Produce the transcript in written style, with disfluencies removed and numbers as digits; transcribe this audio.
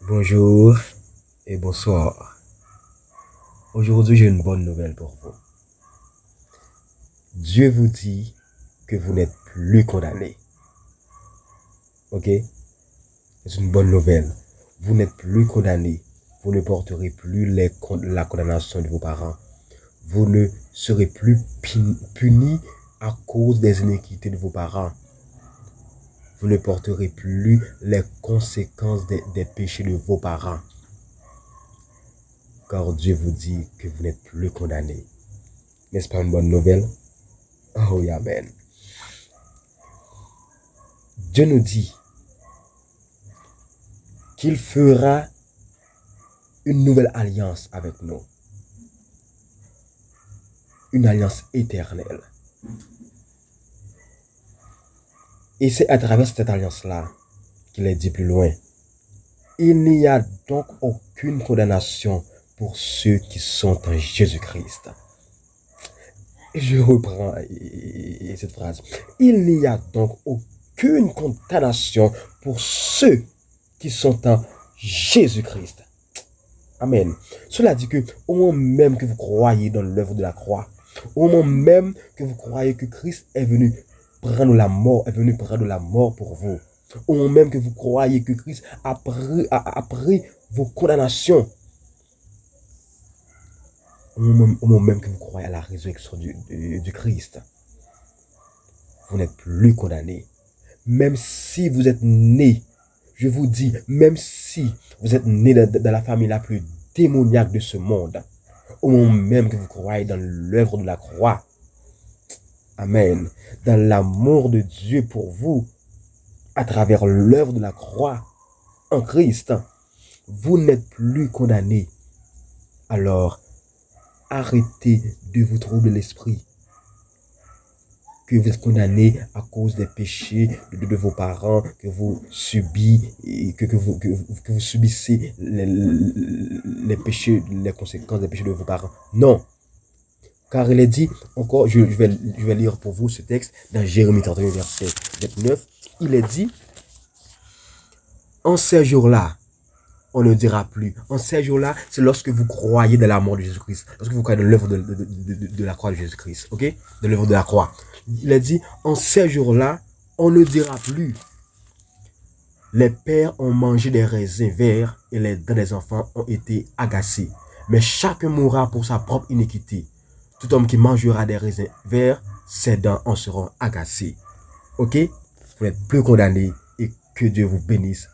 Bonjour et bonsoir. Aujourd'hui, j'ai une bonne nouvelle pour vous. Dieu vous dit que vous n'êtes plus condamné. Ok? C'est une bonne nouvelle. Vous n'êtes plus condamné. Vous ne porterez plus la condamnation de vos parents. Vous ne serez plus puni à cause des iniquités de vos parents. Vous ne porterez plus les conséquences des péchés de vos parents. Car Dieu vous dit que vous n'êtes plus condamné. N'est-ce pas une bonne nouvelle? Oh, amen. Dieu nous dit qu'il fera une nouvelle alliance avec nous. Une alliance éternelle. Et c'est à travers cette alliance-là qu'il est dit plus loin. Il n'y a donc aucune condamnation pour ceux qui sont en Jésus-Christ. Et je reprends cette phrase. Il n'y a donc aucune condamnation pour ceux qui sont en Jésus-Christ. Amen. Cela dit que au moment même que vous croyez dans l'œuvre de la croix, au moment même que vous croyez que Christ est venu prendre la mort, pour vous, au moment même que vous croyez que Christ a pris vos condamnations, au moment même que vous croyez à la résurrection du Christ, vous n'êtes plus condamné. Même si vous êtes né, je vous dis, même si vous êtes né dans la famille la plus démoniaque de ce monde, au moment même que vous croyez dans l'œuvre de la croix, amen, dans l'amour de Dieu pour vous, à travers l'œuvre de la croix en Christ, vous n'êtes plus condamné. Alors, arrêtez de vous troubler l'esprit que vous êtes condamné à cause des péchés de vos parents, que vous subissez, que vous subissez les péchés, les conséquences des péchés de vos parents. Non. Car il est dit, encore, je vais lire pour vous ce texte dans Jérémie 31, verset 29. Il est dit, en ces jours-là, on ne dira plus. En ces jours-là, c'est lorsque vous croyez dans la mort de Jésus-Christ. Lorsque vous croyez dans l'œuvre de la croix de Jésus-Christ. Ok? De l'œuvre de la croix. Il a dit, en ces jours-là, on ne dira plus. Les pères ont mangé des raisins verts et les dents des enfants ont été agacées. Mais chacun mourra pour sa propre iniquité. Tout homme qui mangera des raisins verts, ses dents en seront agacées. Ok? Vous n'êtes plus condamné et que Dieu vous bénisse.